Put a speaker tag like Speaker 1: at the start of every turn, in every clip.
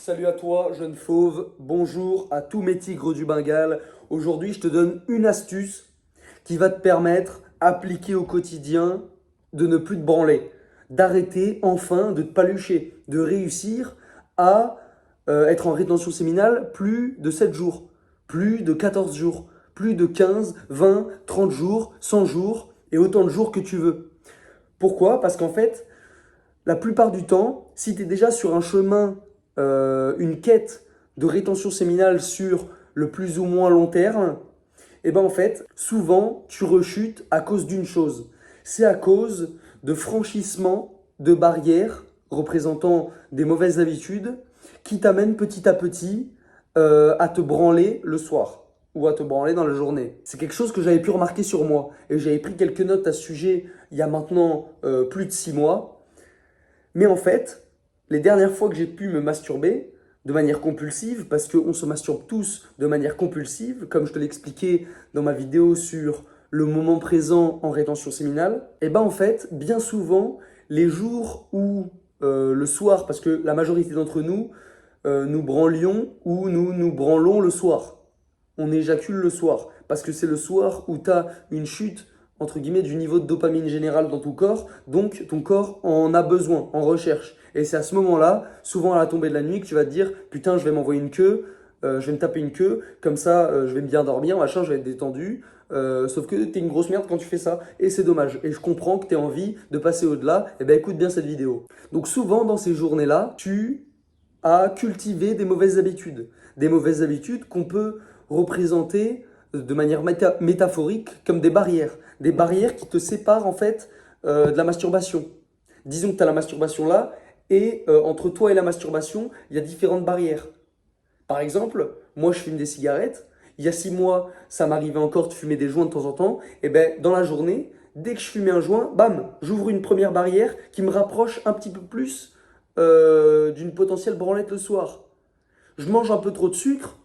Speaker 1: Salut à toi, jeune fauve. Bonjour à tous mes tigres du Bengale. Aujourd'hui, je te donne une astuce qui va te permettre, appliquée au quotidien, de ne plus te branler, d'arrêter enfin de te palucher, de réussir à être en rétention séminale plus de 7 jours, plus de 14 jours, plus de 15, 20, 30 jours, 100 jours et autant de jours que tu veux. Pourquoi? Parce qu'en fait, la plupart du temps, si tu es déjà sur un chemin, une quête de rétention séminale sur le plus ou moins long terme, et ben en fait, souvent, tu rechutes à cause d'une chose. C'est à cause de franchissement de barrières représentant des mauvaises habitudes qui t'amènent petit à petit à te branler le soir ou à te branler dans la journée. C'est quelque chose que j'avais pu remarquer sur moi et j'avais pris quelques notes à ce sujet il y a maintenant plus de 6 mois. Mais en fait, les dernières fois que j'ai pu me masturber de manière compulsive, parce qu'on se masturbe tous de manière compulsive, comme je te l'expliquais dans ma vidéo sur le moment présent en rétention séminale, et ben en fait, bien souvent, les jours où le soir, parce que la majorité d'entre nous, nous branlions ou nous branlons le soir. On éjacule le soir, parce que c'est le soir où tu as une chute entre guillemets, du niveau de dopamine général dans ton corps, donc ton corps en a besoin, en recherche. Et c'est à ce moment-là, souvent à la tombée de la nuit, que tu vas te dire « Putain, je vais m'envoyer une queue, je vais me taper une queue, comme ça je vais bien dormir, machin, je vais être détendu. » Sauf que t'es une grosse merde quand tu fais ça, et c'est dommage. Et je comprends que t'aies envie de passer au-delà, et ben écoute bien cette vidéo. Donc souvent dans ces journées-là, tu as cultivé des mauvaises habitudes. Des mauvaises habitudes qu'on peut représenter de manière métaphorique comme des barrières. Des barrières qui te séparent en fait de la masturbation. Disons que tu as la masturbation là, et entre toi et la masturbation, il y a différentes barrières. Par exemple, moi je fume des cigarettes. Il y a 6 mois, ça m'arrivait encore de fumer des joints de temps en temps. Et ben dans la journée, dès que je fumais un joint, bam, j'ouvre une première barrière qui me rapproche un petit peu plus d'une potentielle branlette le soir. Je mange un peu trop de sucre,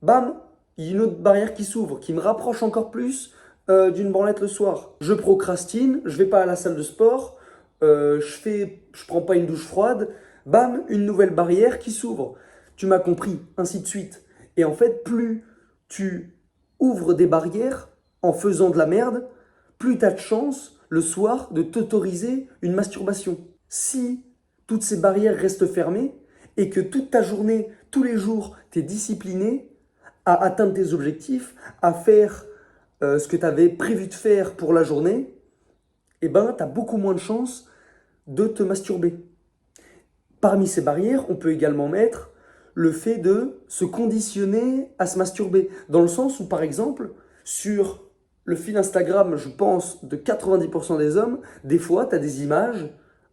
Speaker 1: bam, il y a une autre barrière qui s'ouvre, qui me rapproche encore plus d'une branlette le soir. Je procrastine, je vais pas à la salle de sport, je prends pas une douche froide, bam, une nouvelle barrière qui s'ouvre. Tu m'as compris, ainsi de suite. Et en fait, plus tu ouvres des barrières en faisant de la merde, plus tu as de chance le soir de t'autoriser une masturbation. Si toutes ces barrières restent fermées et que toute ta journée, tous les jours, tu es discipliné à atteindre tes objectifs, à faire ce que tu avais prévu de faire pour la journée, eh ben, tu as beaucoup moins de chances de te masturber. Parmi ces barrières, on peut également mettre le fait de se conditionner à se masturber. Dans le sens où, par exemple, sur le fil Instagram, je pense, de 90% des hommes, des fois, tu as des images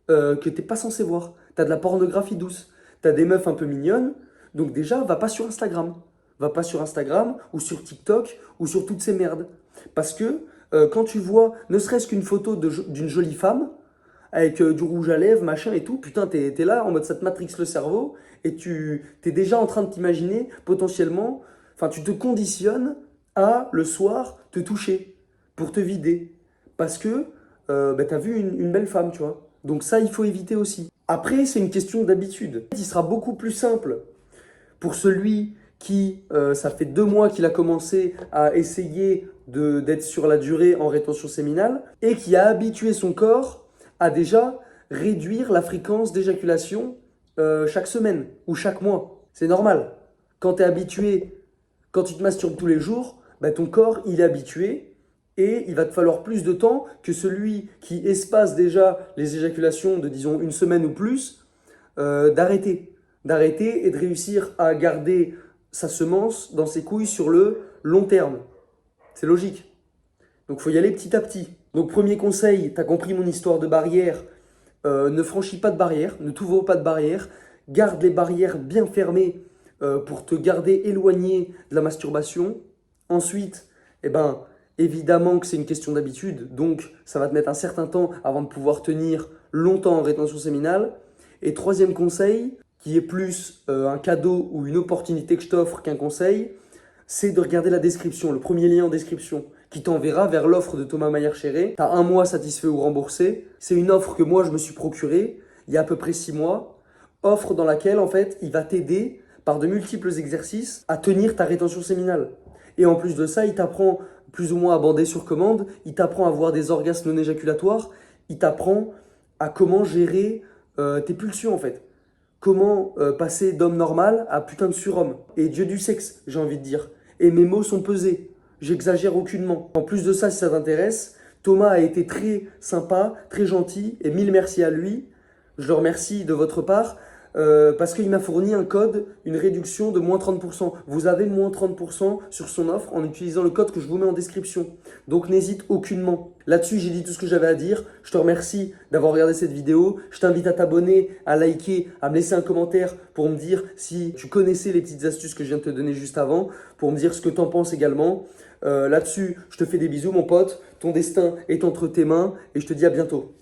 Speaker 1: que tu n'es pas censé voir. Tu as de la pornographie douce. Tu as des meufs un peu mignonnes. Donc déjà, va pas sur Instagram. Va pas sur Instagram ou sur TikTok ou sur toutes ces merdes. Parce que quand tu vois ne serait-ce qu'une photo d'une jolie femme, avec du rouge à lèvres, machin et tout, putain, t'es là en mode ça te matrixe le cerveau et tu t'es déjà en train de t'imaginer potentiellement, enfin tu te conditionnes à le soir te toucher pour te vider. Parce que t'as vu une belle femme, tu vois. Donc ça, il faut éviter aussi. Après, c'est une question d'habitude. Il sera beaucoup plus simple pour celui qui, ça fait 2 mois qu'il a commencé à essayer d'être sur la durée en rétention séminale et qui a habitué son corps à déjà réduire la fréquence d'éjaculation chaque semaine ou chaque mois. C'est normal. Quand tu es habitué, quand tu te masturbes tous les jours, bah, ton corps il est habitué et il va te falloir plus de temps que celui qui espace déjà les éjaculations de disons une semaine ou plus d'arrêter et de réussir à garder sa semence dans ses couilles sur le long terme. C'est logique. Donc il faut y aller petit à petit. Donc premier conseil, tu as compris mon histoire de barrière, ne franchis pas de barrière, ne t'ouvre pas de barrière, garde les barrières bien fermées pour te garder éloigné de la masturbation. Ensuite, eh ben, évidemment que c'est une question d'habitude, donc ça va te mettre un certain temps avant de pouvoir tenir longtemps en rétention séminale. Et troisième conseil, qui est plus un cadeau ou une opportunité que je t'offre qu'un conseil, c'est de regarder la description, le premier lien en description, qui t'enverra vers l'offre de Thomas Mayer-Chéré. Tu as 1 mois satisfait ou remboursé. C'est une offre que moi, je me suis procurée il y a à peu près 6 mois, offre dans laquelle en fait il va t'aider par de multiples exercices à tenir ta rétention séminale. Et en plus de ça, il t'apprend plus ou moins à bander sur commande, il t'apprend à avoir des orgasmes non éjaculatoires, il t'apprend à comment gérer tes pulsions en fait. Comment passer d'homme normal à putain de surhomme. Et Dieu du sexe, j'ai envie de dire. Et mes mots sont pesés. J'exagère aucunement. En plus de ça, si ça t'intéresse, Thomas a été très sympa, très gentil, et mille merci à lui. Je le remercie de votre part parce qu'il m'a fourni un code, une réduction de moins 30%. Vous avez le moins 30% sur son offre en utilisant le code que je vous mets en description. Donc n'hésite aucunement. Là-dessus, j'ai dit tout ce que j'avais à dire. Je te remercie d'avoir regardé cette vidéo. Je t'invite à t'abonner, à liker, à me laisser un commentaire pour me dire si tu connaissais les petites astuces que je viens de te donner juste avant, pour me dire ce que tu en penses également. Là-dessus, je te fais des bisous mon pote. Ton destin est entre tes mains et je te dis à bientôt.